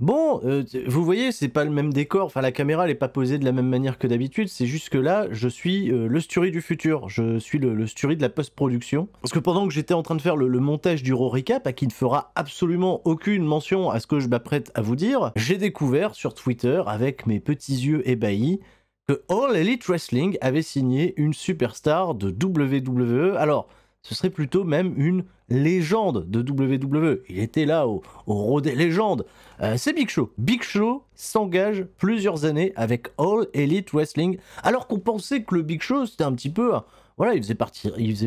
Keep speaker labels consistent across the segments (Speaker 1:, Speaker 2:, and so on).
Speaker 1: Bon, vous voyez, c'est pas le même décor, enfin la caméra elle est pas posée de la même manière que d'habitude, c'est juste que là, je suis le Sturi du futur, je suis le Sturi de la post-production. Parce que pendant que j'étais en train de faire le montage du Raw Recap, à qui ne fera absolument aucune mention à ce que je m'apprête à vous dire, j'ai découvert sur Twitter, avec mes petits yeux ébahis, que All Elite Wrestling avait signé une superstar de WWE. Alors, ce serait plutôt même une légende de WWE. Il était là au Raw des légendes. C'est Big Show. Big Show s'engage plusieurs années avec All Elite Wrestling, alors qu'on pensait que le Big Show, c'était un petit peu... Voilà, il faisait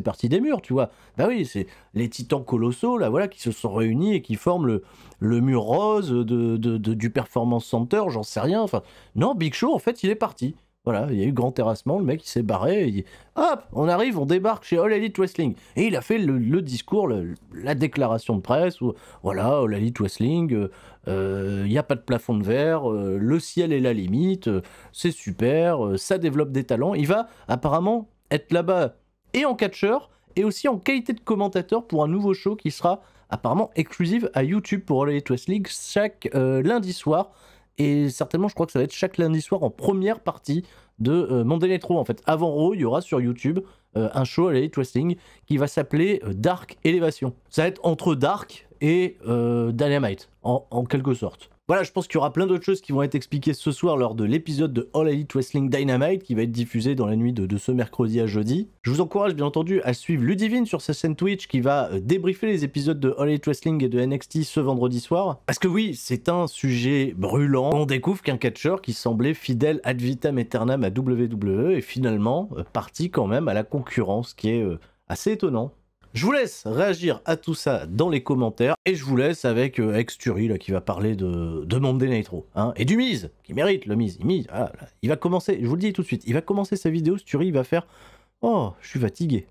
Speaker 1: partie des murs, tu vois. Bah oui, c'est les titans colossaux, là, voilà, qui se sont réunis et qui forment le mur rose du Performance Center, j'en sais rien. Enfin, non, Big Show, en fait, il est parti. Voilà, il y a eu grand terrassement, le mec il s'est barré, hop, on arrive, on débarque chez All Elite Wrestling. Et il a fait le discours, la déclaration de presse, où voilà, All Elite Wrestling, il n'y a pas de plafond de verre, le ciel est la limite, c'est super, ça développe des talents. Il va apparemment être là-bas et en catcheur, et aussi en qualité de commentateur pour un nouveau show qui sera apparemment exclusif à YouTube pour All Elite Wrestling chaque lundi soir. Et certainement, je crois que ça va être chaque lundi soir en première partie de Monday Nitro. En fait, avant Raw, il y aura sur YouTube un show à l'Elite Wrestling qui va s'appeler Dark Elevation. Ça va être entre Dark et Dynamite, en quelque sorte. Voilà, je pense qu'il y aura plein d'autres choses qui vont être expliquées ce soir lors de l'épisode de All Elite Wrestling Dynamite qui va être diffusé dans la nuit de ce mercredi à jeudi. Je vous encourage bien entendu à suivre Ludivine sur sa chaîne Twitch qui va débriefer les épisodes de All Elite Wrestling et de NXT ce vendredi soir. Parce que oui, c'est un sujet brûlant. On découvre qu'un catcheur qui semblait fidèle ad vitam aeternam à WWE est finalement parti quand même à la concurrence, qui est assez étonnant. Je vous laisse réagir à tout ça dans les commentaires et je vous laisse avec Xturi là qui va parler de Monday Nitro hein, et du Miz qui mérite le Miz. Voilà, là, il va commencer, je vous le dis tout de suite, il va commencer sa vidéo. Sturi il va faire oh je suis fatigué.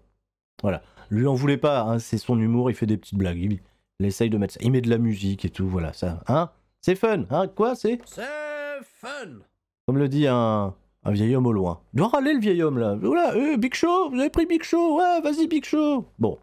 Speaker 1: Voilà, lui en voulait pas, hein, c'est son humour, il fait des petites blagues, il essaye de mettre ça, il met de la musique et tout, voilà ça, hein, c'est fun, hein, quoi c'est fun. Comme le dit un vieil homme au loin. Il doit râler le vieil homme là. Voilà, Big Show, vous avez pris Big Show, ouais, vas-y Big Show. Bon.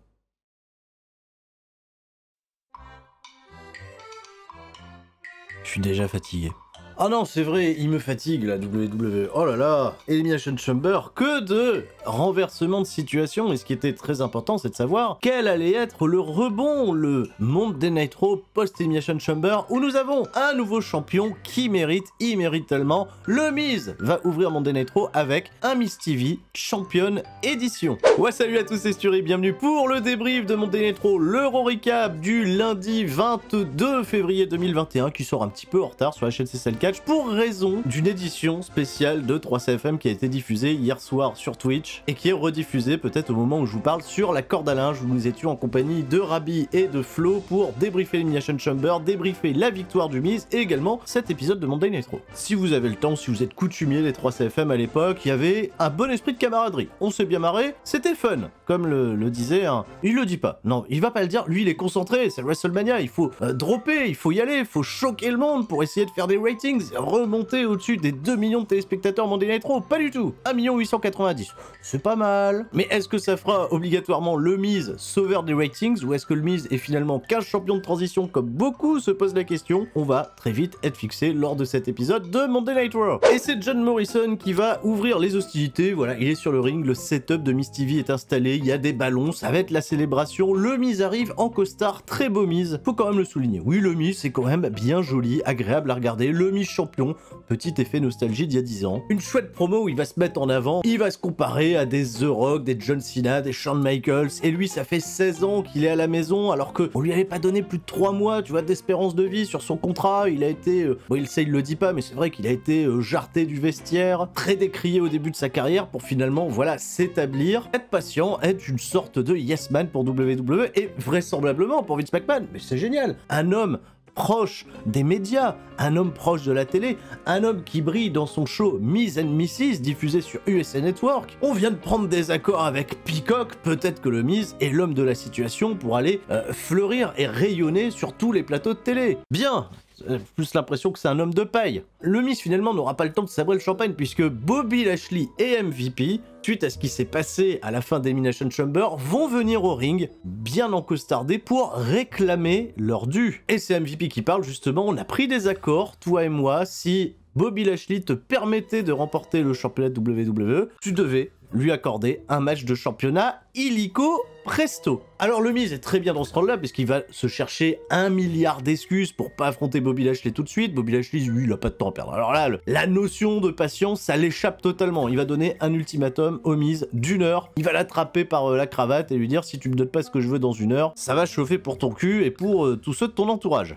Speaker 1: Je suis déjà fatigué. Ah non, c'est vrai, il me fatigue la WWE. Oh là là, Elimination Chamber, que de renversement de situation. Et ce qui était très important, c'est de savoir quel allait être le rebond, le Monday Nitro post-Elimination Chamber, où nous avons un nouveau champion qui mérite, il mérite tellement. Le Miz va ouvrir Monday Nitro avec un Miz TV Champion Edition. Ouais, salut à tous, c'est Sturi, bienvenue pour le débrief de Monday Nitro, le Raw Recap du lundi 22 février 2021, qui sort un petit peu en retard sur la chaîne CCL pour raison d'une édition spéciale de 3CFM qui a été diffusée hier soir sur Twitch et qui est rediffusée peut-être au moment où je vous parle sur la corde à linge où nous étions en compagnie de Rabi et de Flo pour débriefer l'Elimination Chamber, débriefer la victoire du Miz et également cet épisode de Monday Nitro. Si vous avez le temps, si vous êtes coutumier des 3CFM à l'époque, il y avait un bon esprit de camaraderie. On s'est bien marré, c'était fun. Comme le disait un... Il le dit pas. Non, il va pas le dire. Lui, il est concentré, c'est WrestleMania, il faut dropper, il faut y aller, il faut choquer le monde pour essayer de faire des ratings, remonter au-dessus des 2 millions de téléspectateurs Monday Nitro. Pas du tout. 1 890 000. C'est pas mal. Mais est-ce que ça fera obligatoirement le Miz sauveur des ratings ou est-ce que le Miz est finalement qu'un champion de transition comme beaucoup se posent la question? On va très vite être fixé lors de cet épisode de Monday Nitro. Et c'est John Morrison qui va ouvrir les hostilités. Voilà, il est sur le ring, le setup de Miz TV est installé, il y a des ballons, ça va être la célébration. Le Miz arrive en costard, très beau Miz. Faut quand même le souligner. Oui, le Miz c'est quand même bien joli, agréable à regarder. Le Miz champion, petit effet nostalgie d'il y a 10 ans. Une chouette promo où il va se mettre en avant, il va se comparer à des The Rock, des John Cena, des Shawn Michaels, et lui ça fait 16 ans qu'il est à la maison alors que on lui avait pas donné plus de 3 mois, tu vois, d'espérance de vie sur son contrat. Il a été, bon il le dit pas, mais c'est vrai qu'il a été jarté du vestiaire, très décrié au début de sa carrière pour finalement, voilà, s'établir, être patient, être une sorte de yes man pour WWE et vraisemblablement pour Vince McMahon. Mais c'est génial, un homme proche des médias, un homme proche de la télé, un homme qui brille dans son show Miz and Mrs diffusé sur USA Network. On vient de prendre des accords avec Peacock, peut-être que le Miz est l'homme de la situation pour aller fleurir et rayonner sur tous les plateaux de télé. Bien, plus l'impression que c'est un homme de paille. Le Miz finalement n'aura pas le temps de sabrer le champagne puisque Bobby Lashley et MVP, suite à ce qui s'est passé à la fin d'Elimination Chamber, vont venir au ring, bien encostardés, pour réclamer leur dû. Et c'est MVP qui parle justement, on a pris des accords, toi et moi, si Bobby Lashley te permettait de remporter le championnat de WWE, tu devais lui accorder un match de championnat illico presto. Alors le Miz est très bien dans ce rôle-là, parce qu'il va se chercher 1 milliard d'excuses pour pas affronter Bobby Lashley tout de suite. Bobby Lashley, lui, il a pas de temps à perdre. Alors là, la notion de patience, ça l'échappe totalement. Il va donner un ultimatum au Miz d'1 heure. Il va l'attraper par la cravate et lui dire, si tu me donnes pas ce que je veux dans 1 heure, ça va chauffer pour ton cul et pour tous ceux de ton entourage.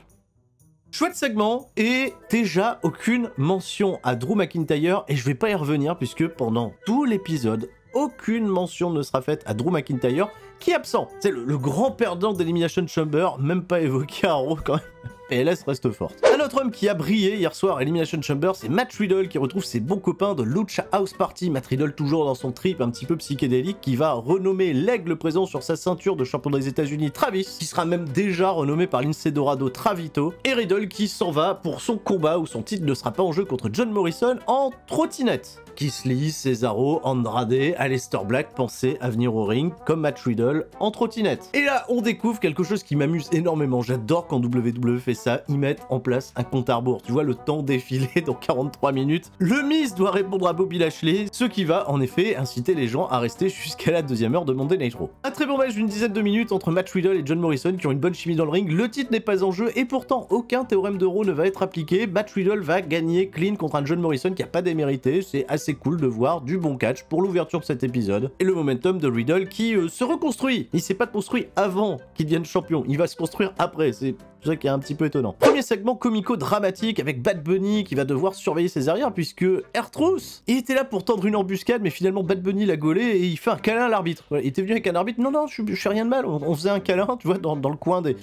Speaker 1: Chouette segment, et déjà aucune mention à Drew McIntyre, et je vais pas y revenir puisque pendant tout l'épisode, aucune mention ne sera faite à Drew McIntyre, qui est absent. C'est le grand perdant d'Elimination Chamber, même pas évoqué à Raw quand même. PLS reste forte. Un autre homme qui a brillé hier soir à Elimination Chamber, c'est Matt Riddle qui retrouve ses bons copains de Lucha House Party. Matt Riddle toujours dans son trip un petit peu psychédélique, qui va renommer l'aigle présent sur sa ceinture de champion des États-Unis Travis, qui sera même déjà renommé par Lince Dorado Travito, et Riddle qui s'en va pour son combat où son titre ne sera pas en jeu contre John Morrison en trottinette. Keith Lee, Cesaro, Andrade, Aleister Black pensaient à venir au ring comme Matt Riddle en trottinette. Et là, on découvre quelque chose qui m'amuse énormément. J'adore quand WWE fait ça, ils mettent en place un compte à rebours. Tu vois le temps défiler dans 43 minutes. Le Miz doit répondre à Bobby Lashley, ce qui va en effet inciter les gens à rester jusqu'à la deuxième heure de Monday Night Raw. Un très bon match d'une dizaine de minutes entre Matt Riddle et John Morrison qui ont une bonne chimie dans le ring. Le titre n'est pas en jeu et pourtant aucun théorème de Raw ne va être appliqué. Matt Riddle va gagner clean contre un John Morrison qui a pas démérité. C'est assez cool de voir du bon catch pour l'ouverture de cet épisode. Et le momentum de Riddle qui se reconstruit. Il s'est pas construit avant qu'il devienne champion, il va se construire après. C'est ça qui est un petit peu étonnant. Premier segment comico-dramatique avec Bad Bunny qui va devoir surveiller ses arrières puisque R-Truth, il était là pour tendre une embuscade mais finalement Bad Bunny l'a gaulé et il fait un câlin à l'arbitre. Il était venu avec un arbitre, non, je fais rien de mal, on faisait un câlin, tu vois, dans le coin des...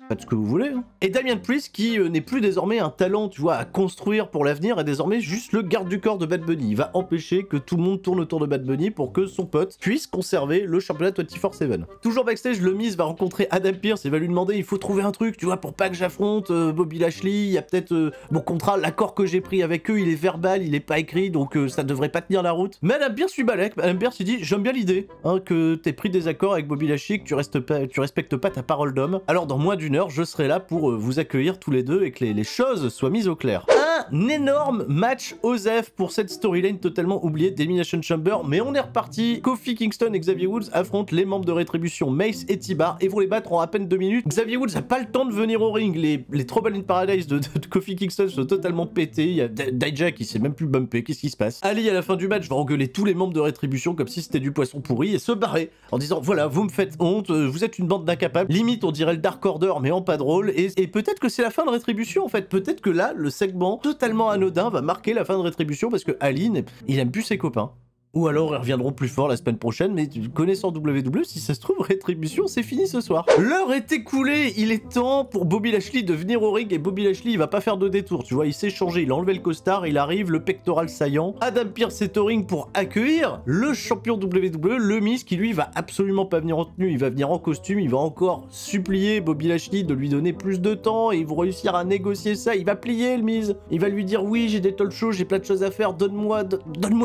Speaker 1: Faites ce que vous voulez. Hein. Et Damian Priest qui n'est plus désormais un talent, tu vois, à construire pour l'avenir, est désormais juste le garde du corps de Bad Bunny. Il va empêcher que tout le monde tourne autour de Bad Bunny pour que son pote puisse conserver le championnat 24/7. Toujours backstage, le Miz va rencontrer Adam Pearce et va lui demander, il faut trouver un truc, tu vois, pour pas que j'affronte Bobby Lashley, il y a peut-être mon contrat, l'accord que j'ai pris avec eux, il est verbal, il est pas écrit, donc ça devrait pas tenir la route. Mais Adam Pearce lui balèque. Adam Pearce il dit, j'aime bien l'idée, hein, que t'aies pris des accords avec Bobby Lashley, que tu respectes pas ta parole d'homme. Alors dans moins d'1 heure, je serai là pour vous accueillir tous les deux et que les choses soient mises au clair. Un énorme match OZEF pour cette storyline totalement oubliée d'Elimination Chamber, mais on est reparti. Kofi Kingston et Xavier Woods affrontent les membres de Rétribution, Mace et T-Bar, et vont les battre en à peine 2 minutes. Xavier Woods n'a pas le temps de venir au ring, les Trouble in Paradise de Kofi Kingston sont totalement pétés, il y a Dijak qui s'est même plus bumpé, qu'est-ce qui se passe? Ali à la fin du match va engueuler tous les membres de Rétribution comme si c'était du poisson pourri et se barrer en disant voilà, vous me faites honte, vous êtes une bande d'incapables, limite on dirait le Dark Order mais en pas drôle, et peut-être que c'est la fin de Rétribution en fait, peut-être que là le segment totalement anodin va marquer la fin de Rétribution parce que Ali, il aime plus ses copains. Ou alors ils reviendront plus fort la semaine prochaine, mais connaissant WWE, si ça se trouve, Rétribution, c'est fini ce soir. L'heure est écoulée, il est temps pour Bobby Lashley de venir au ring, et Bobby Lashley, il va pas faire de détour, tu vois, il s'est changé, il a enlevé le costard, il arrive, le pectoral saillant. Adam Pearce est au ring pour accueillir le champion WWE, le Miz, qui lui va absolument pas venir en tenue, il va venir en costume, il va encore supplier Bobby Lashley de lui donner plus de temps, et ils vont réussir à négocier ça, il va plier le Miz, il va lui dire oui, j'ai des talk shows, j'ai plein de choses à faire, donne-moi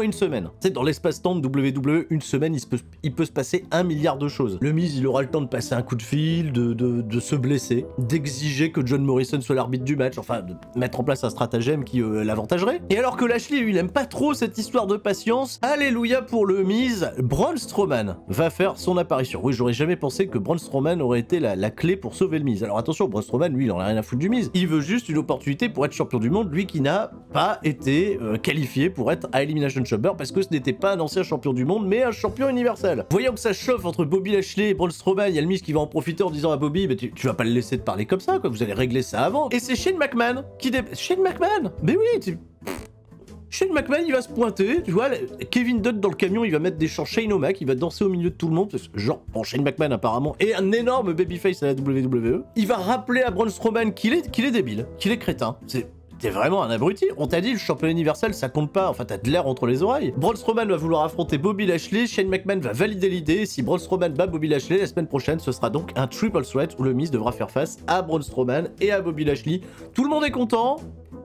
Speaker 1: une semaine. C'est dans l'espace-temps de WWE, une semaine, il peut se passer 1 milliard de choses. Le Miz, il aura le temps de passer un coup de fil, de se blesser, d'exiger que John Morrison soit l'arbitre du match, enfin, de mettre en place un stratagème qui l'avantagerait. Et alors que Lashley, lui, il aime pas trop cette histoire de patience, alléluia pour le Miz, Braun Strowman va faire son apparition. Oui, j'aurais jamais pensé que Braun Strowman aurait été la clé pour sauver le Miz. Alors attention, Braun Strowman, lui, il en a rien à foutre du Miz. Il veut juste une opportunité pour être champion du monde, lui qui n'a pas été qualifié pour être à Elimination Chamber parce que ce n'était pas un ancien champion du monde, mais un champion universel. Voyant que ça chauffe entre Bobby Lashley et Braun Strowman, il y a le Miz qui va en profiter en disant à Bobby, bah, tu vas pas le laisser te parler comme ça, quoi, vous allez régler ça avant. Et c'est Shane McMahon qui Shane McMahon, mais oui, Shane McMahon, il va se pointer, tu vois, Kevin Dunn dans le camion, il va mettre des chants Shane O'Mac, il va danser au milieu de tout le monde, parce que genre, bon, Shane McMahon apparemment est un énorme babyface à la WWE. Il va rappeler à Braun Strowman qu'il est débile, qu'il est crétin. t'es vraiment un abruti. On t'a dit, le championnat universel, ça compte pas. Enfin, t'as de l'air entre les oreilles. Braun Strowman va vouloir affronter Bobby Lashley. Shane McMahon va valider l'idée. Si Braun Strowman bat Bobby Lashley, la semaine prochaine, ce sera donc un triple threat où le Miz devra faire face à Braun Strowman et à Bobby Lashley. Tout le monde est content.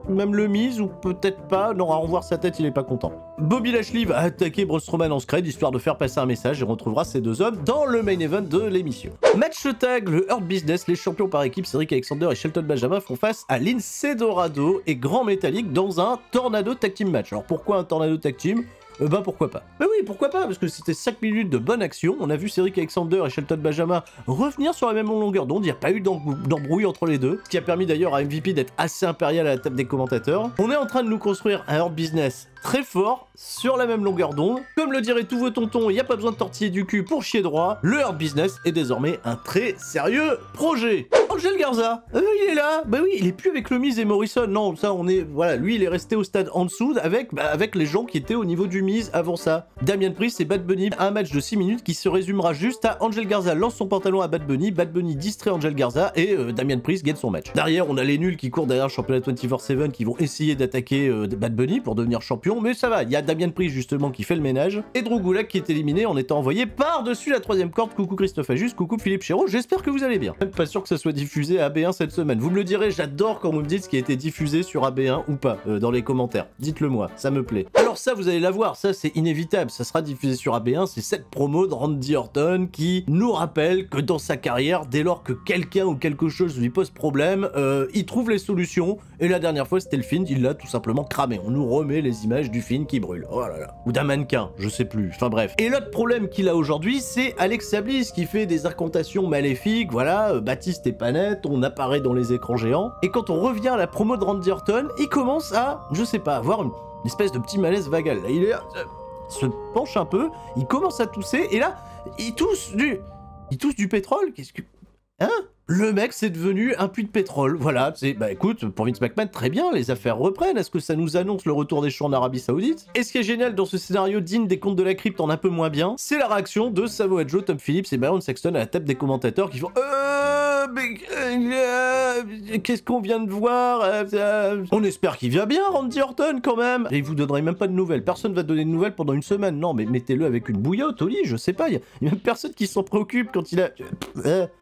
Speaker 1: Même le Miz, ou peut-être pas. Non, à revoir sa tête, il est pas content. Bobby Lashley va attaquer Braun Strowman en scred, histoire de faire passer un message, et retrouvera ces deux hommes dans le main event de l'émission. Match tag, le Hurt Business, les champions par équipe, Cedric Alexander et Shelton Benjamin font face à Lince Dorado et Grand Métallique dans un Tornado Tag Team match. Alors pourquoi un Tornado Tag Team ? Ben pourquoi pas. Ben oui, pourquoi pas, parce que c'était 5 minutes de bonne action, on a vu Cedric Alexander et Shelton Benjamin revenir sur la même longueur d'onde, il n'y a pas eu d'embrouille entre les deux, ce qui a permis d'ailleurs à MVP d'être assez impérial à la table des commentateurs. On est en train de nous construire un Hurt Business très fort, sur la même longueur d'onde. Comme le diraient tous vos tontons, il n'y a pas besoin de tortiller du cul pour chier droit, le Hurt Business est désormais un très sérieux projet. Angel Garza, il est là, bah oui, il est plus avec le Miz et Morrison, non, ça on est, voilà, lui il est resté au stade en dessous avec les gens qui étaient au niveau du Miz avant ça. Damian Priest et Bad Bunny, un match de 6 minutes qui se résumera juste à Angel Garza lance son pantalon à Bad Bunny distrait Angel Garza et Damian Priest gagne son match. Derrière, on a les nuls qui courent derrière le championnat 24/7 qui vont essayer d'attaquer Bad Bunny pour devenir champion, mais ça va, il y a Damian Priest justement qui fait le ménage, et Drew Gulak qui est éliminé en étant envoyé par-dessus la 3ème corde. Coucou Christophe Ajus, coucou Philippe Chéreau, j'espère que vous allez bien. Même pas sûr que ça soit diffusé à AB1 cette semaine. Vous me le direz, j'adore quand vous me dites ce qui a été diffusé sur AB1 ou pas, dans les commentaires. Dites-le moi, ça me plaît. Alors ça, vous allez la voir, ça c'est inévitable, ça sera diffusé sur AB1, c'est cette promo de Randy Orton qui nous rappelle que dans sa carrière, dès lors que quelqu'un ou quelque chose lui pose problème, il trouve les solutions, et la dernière fois c'était le Fiend, il l'a tout simplement cramé. On nous remet les images du Fiend qui brûle. Oh là là. Ou d'un mannequin, je sais plus. Enfin bref. Et l'autre problème qu'il a aujourd'hui, c'est Alexa Bliss qui fait des incantations maléfiques. Voilà, Baptiste est pas net, on apparaît dans les écrans géants. Et quand on revient à la promo de Randy Orton, il commence à, je sais pas, avoir une espèce de petit malaise vagal. Là, il est là, se penche un peu, il commence à tousser, et là, il tousse du pétrole. Qu'est-ce que... Hein? Le mec, c'est devenu un puits de pétrole. Voilà, c'est... Bah écoute, pour Vince McMahon, très bien, les affaires reprennent. Est-ce que ça nous annonce le retour des shows en Arabie Saoudite? Et ce qui est génial dans ce scénario digne des contes de la crypte en un peu moins bien, c'est la réaction de Samoa Joe, Tom Phillips et Byron Saxton à la table des commentateurs qui font qu'est-ce qu'on vient de voir? On espère qu'il vient bien, Randy Orton, quand même. Et il vous donnerait même pas de nouvelles. Personne va donner de nouvelles pendant une semaine. Non, mais mettez-le avec une bouillotte au lit, je sais pas. Il y a même personne qui s'en préoccupe quand il a...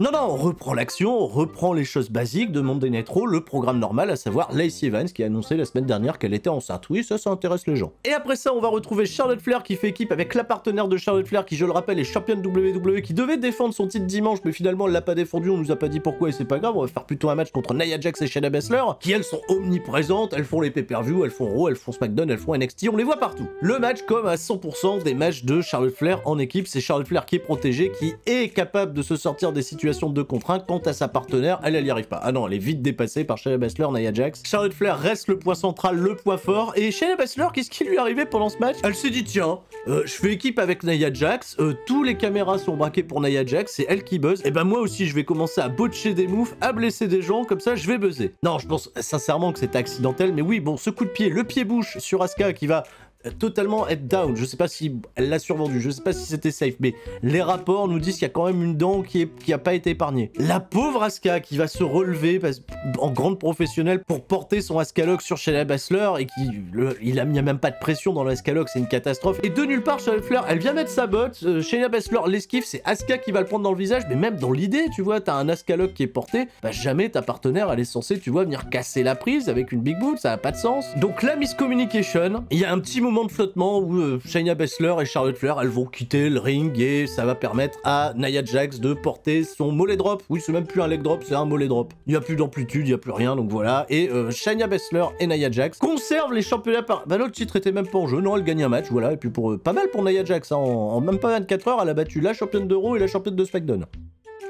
Speaker 1: Non, on reprend l'action, on reprend les choses basiques de Monday Night Raw, le programme normal, à savoir Lacey Evans qui a annoncé la semaine dernière qu'elle était enceinte. Oui, ça intéresse les gens. Et après ça, on va retrouver Charlotte Flair qui fait équipe avec la partenaire de Charlotte Flair qui, je le rappelle, est championne WWE, qui devait défendre son titre dimanche, mais finalement elle l'a pas défendu, on nous a pas dit pourquoi et c'est pas grave. On va faire plutôt un match contre Nia Jax et Shayna Baszler qui, elles, sont omniprésentes, elles font les pay-per-view, elles font Raw, elles font SmackDown, elles font NXT, on les voit partout. Le match comme à 100% des matchs de Charlotte Flair en équipe, c'est Charlotte Flair qui est protégée, qui est capable de se sortir des situations de contrainte. Quant à sa partenaire, elle y arrive pas. Ah non, elle est vite dépassée par Shayna Baszler, Nia Jax. Charlotte Flair reste le point central, le point fort, et Shayna Baszler, qu'est-ce qui lui est arrivé pendant ce match? Elle s'est dit, tiens, je fais équipe avec Nia Jax, tous les caméras sont braquées pour Nia Jax, c'est elle qui buzz, et ben moi aussi je vais commencer à botcher des moves, à blesser des gens, comme ça je vais buzzer. Non, je pense sincèrement que c'était accidentel, mais oui, bon, ce coup de pied, le pied-bouche sur Asuka qui va totalement être down. Je sais pas si elle l'a survendu, je sais pas si c'était safe, mais les rapports nous disent qu'il y a quand même une dent qui a pas été épargnée. La pauvre Asuka qui va se relever en grande professionnelle pour porter son Asuka Lock sur Shayna Baszler et qui il y a même pas de pression dans l'Asuka Lock, c'est une catastrophe. Et de nulle part, Charlotte Flair, elle vient mettre sa botte, Shayna Baszler l'esquive, c'est Asuka qui va le prendre dans le visage, mais même dans l'idée, tu vois, t'as un Asuka Lock qui est porté, bah jamais ta partenaire elle est censée, tu vois, venir casser la prise avec une big boot, ça a pas de sens. Donc la miscommunication, il y a un petit moment de flottement où Shayna Baszler et Charlotte Flair elles vont quitter le ring et ça va permettre à Nia Jax de porter son mollet drop. Oui, c'est même plus un leg drop, c'est un mollet drop. Il n'y a plus d'amplitude, il n'y a plus rien, donc voilà. Et Shayna Baszler et Nia Jax conservent les championnats par... Bah l'autre titre était même pas en jeu, non, elle gagne un match, voilà. Et puis pas mal pour Nia Jax, hein. En même pas 24 heures, elle a battu la championne de Raw et la championne de SmackDown.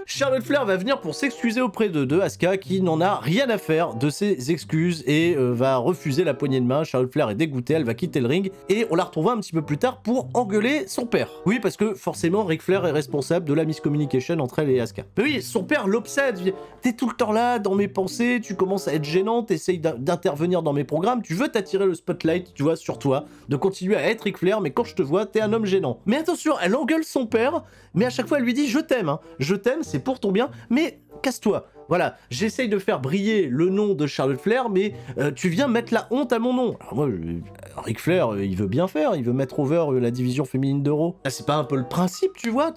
Speaker 1: Charlotte Flair va venir pour s'excuser auprès de Asuka qui n'en a rien à faire de ses excuses et va refuser la poignée de main. Charlotte Flair est dégoûtée, elle va quitter le ring et on la retrouvera un petit peu plus tard pour engueuler son père. Oui, parce que forcément Ric Flair est responsable de la miscommunication entre elle et Asuka. Mais oui, son père l'obsède, t'es tout le temps là dans mes pensées, tu commences à être gênant, t'essayes d'intervenir dans mes programmes, tu veux t'attirer le spotlight, tu vois, sur toi, de continuer à être Ric Flair, mais quand je te vois, t'es un homme gênant. Mais attention, elle engueule son père, mais à chaque fois elle lui dit je t'aime, hein. Je t'aime, c'est pour ton bien, mais casse-toi. Voilà, j'essaye de faire briller le nom de Charlotte Flair, mais tu viens mettre la honte à mon nom. Alors moi, Ric Flair, il veut bien faire, il veut mettre over la division féminine de Raw. C'est pas un peu le principe, tu vois,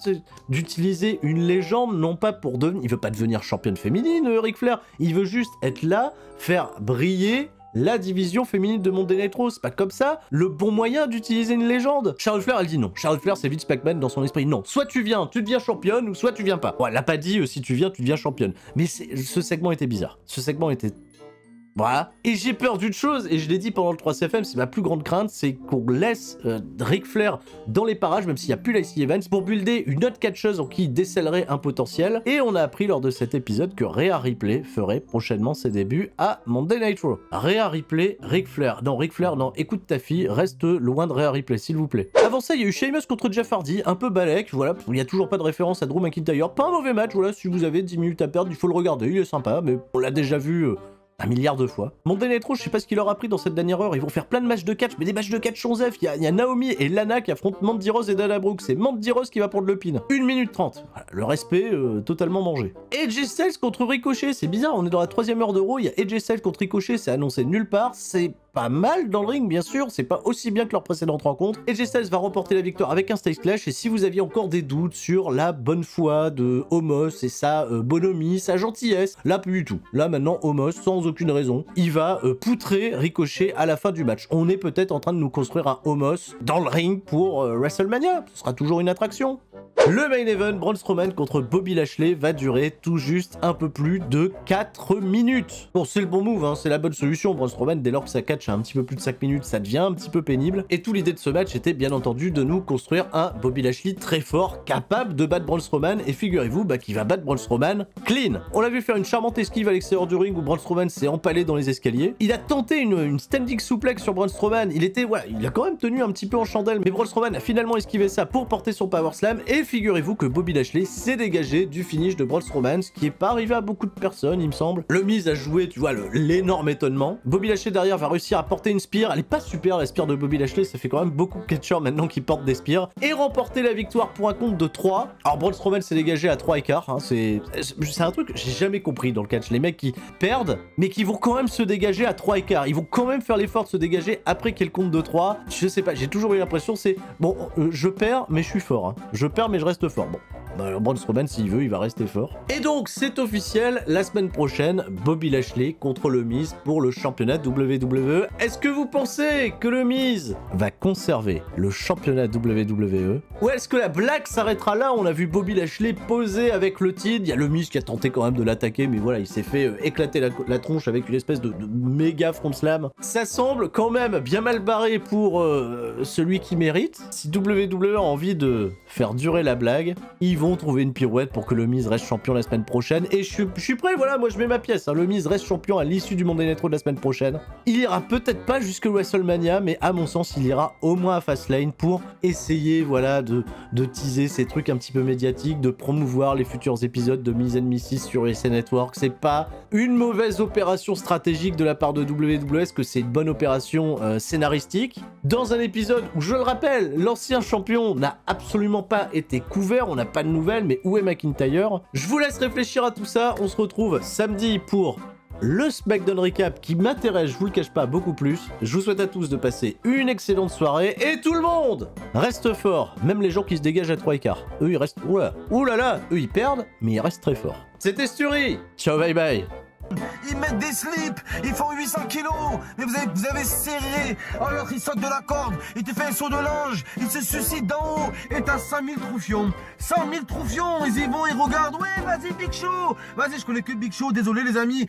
Speaker 1: d'utiliser une légende, non pas pour devenir... Il veut pas devenir championne féminine, Ric Flair, il veut juste être là, faire briller la division féminine de Monday Night Raw. C'est pas comme ça le bon moyen d'utiliser une légende. Charlotte Flair, elle dit non. Charlotte Flair, c'est Vince McMahon dans son esprit. Non, soit tu deviens championne, ou soit tu viens pas. Bon, elle a pas dit si tu deviens championne. Mais ce segment était bizarre. Ce segment était... Voilà. Et j'ai peur d'une chose, et je l'ai dit pendant le 3CFM, c'est ma plus grande crainte, c'est qu'on laisse Ric Flair dans les parages, même s'il n'y a plus Lacey Evans, pour builder une autre catcheuse en qui il décèlerait un potentiel. Et on a appris lors de cet épisode que Rhea Ripley ferait prochainement ses débuts à Monday Night Raw. Rhea Ripley, Ric Flair. Non, Ric Flair, non, écoute ta fille, reste loin de Rhea Ripley, s'il vous plaît. Avant ça, il y a eu Sheamus contre Jeff Hardy, un peu balèque, voilà, il n'y a toujours pas de référence à Drew McIntyre. Pas un mauvais match, voilà, si vous avez 10 minutes à perdre, il faut le regarder, il est sympa, mais on l'a déjà vu... un milliard de fois. Monday Night Raw, je sais pas ce qu'il leur a pris dans cette dernière heure, ils vont faire plein de matchs de catch, mais des matchs de catch chonzef, il y a Naomi et Lana qui affrontent Mandy Rose et Dana Brooke, c'est Mandy Rose qui va prendre le pin. 1 minute 30, voilà, le respect totalement mangé. AJ Styles contre Ricochet, c'est bizarre, on est dans la 3e heure de Raw, il y a AJ Styles contre Ricochet, c'est annoncé nulle part, c'est pas mal dans le ring, bien sûr, c'est pas aussi bien que leur précédente rencontre. AJ Styles va remporter la victoire avec un Styles Clash, et si vous aviez encore des doutes sur la bonne foi de Omos et sa bonhomie, sa gentillesse, là plus du tout. Là maintenant, Omos, sans aucune raison, il va poutrer Ricochet à la fin du match. On est peut-être en train de nous construire un Omos dans le ring pour WrestleMania, ce sera toujours une attraction. Le main event, Braun Strowman contre Bobby Lashley, va durer tout juste un peu plus de 4 minutes. Bon, c'est le bon move, hein, c'est la bonne solution. Braun Strowman, dès lors que sa catch a un petit peu plus de 5 minutes, ça devient un petit peu pénible. Et toute l'idée de ce match était bien entendu de nous construire un Bobby Lashley très fort, capable de battre Braun Strowman. Et figurez-vous qu'il va battre Braun Strowman clean. On l'a vu faire une charmante esquive à l'extérieur du ring où Braun Strowman s'est empalé dans les escaliers. Il a tenté une standing suplex sur Braun Strowman. Il a quand même tenu un petit peu en chandelle, mais Braun Strowman a finalement esquivé ça pour porter son power slam. Et figurez-vous que Bobby Lashley s'est dégagé du finish de Braun Strowman, ce qui est pas arrivé à beaucoup de personnes, il me semble. Le Miz a joué, tu vois, l'énorme étonnement. Bobby Lashley derrière va réussir à porter une spear. Elle est pas super la spear de Bobby Lashley, ça fait quand même beaucoup de catcheurs maintenant qui portent des spears. Et remporter la victoire pour un compte de 3. Alors Braun Strowman s'est dégagé à 3 écarts, hein, c'est un truc que j'ai jamais compris dans le catch. Les mecs qui perdent, mais qui vont quand même se dégager à 3 écarts. Ils vont quand même faire l'effort de se dégager après qu'il y ait le compte de 3. Je sais pas, j'ai toujours eu l'impression c'est bon, je perds mais je suis fort. Hein. Je perds mais je reste fort. Bon. Braun Strowman, s'il veut, il va rester fort. Et donc, c'est officiel, la semaine prochaine, Bobby Lashley contre le Miz pour le championnat WWE. Est-ce que vous pensez que le Miz va conserver le championnat WWE? Ou est-ce que la blague s'arrêtera là? On a vu Bobby Lashley poser avec le titre. Il y a le Miz qui a tenté quand même de l'attaquer, mais voilà, il s'est fait éclater la tronche avec une espèce de méga front slam. Ça semble quand même bien mal barré pour celui qui mérite. Si WWE a envie de faire durer la blague, ils vont trouver une pirouette pour que le Miz reste champion la semaine prochaine. Et je suis prêt, voilà, moi je mets ma pièce. Hein. Le Miz reste champion à l'issue du Monday Night Raw de la semaine prochaine. Il ira peut-être pas jusque WrestleMania, mais à mon sens, il ira au moins à Fastlane pour essayer, voilà, de teaser ces trucs un petit peu médiatiques, de promouvoir les futurs épisodes de Miz and Mrs sur USA Network. C'est pas une mauvaise opération stratégique de la part de WWE, que c'est une bonne opération scénaristique. Dans un épisode où, je le rappelle, l'ancien champion n'a absolument pas été couvert, on n'a pas de nouvelles, mais où est McIntyre? Je vous laisse réfléchir à tout ça, on se retrouve samedi pour le SmackDown Recap qui m'intéresse, je vous le cache pas, beaucoup plus. Je vous souhaite à tous de passer une excellente soirée, et tout le monde reste fort, même les gens qui se dégagent à 3 écarts. Eux ils restent... Oulala, eux ils perdent, mais ils restent très forts. C'était Sturi, ciao bye bye.
Speaker 2: Ils mettent des slips, ils font 800 kilos, mais vous avez serré. Oh l'autre il saute de la corde, il te fait un saut de linge, il se suicide d'en haut, et t'as 5000 troufions. 100 000 troufions, ils y vont, ils regardent, ouais vas-y Big Show. Vas-y, je connais que Big Show, désolé les amis.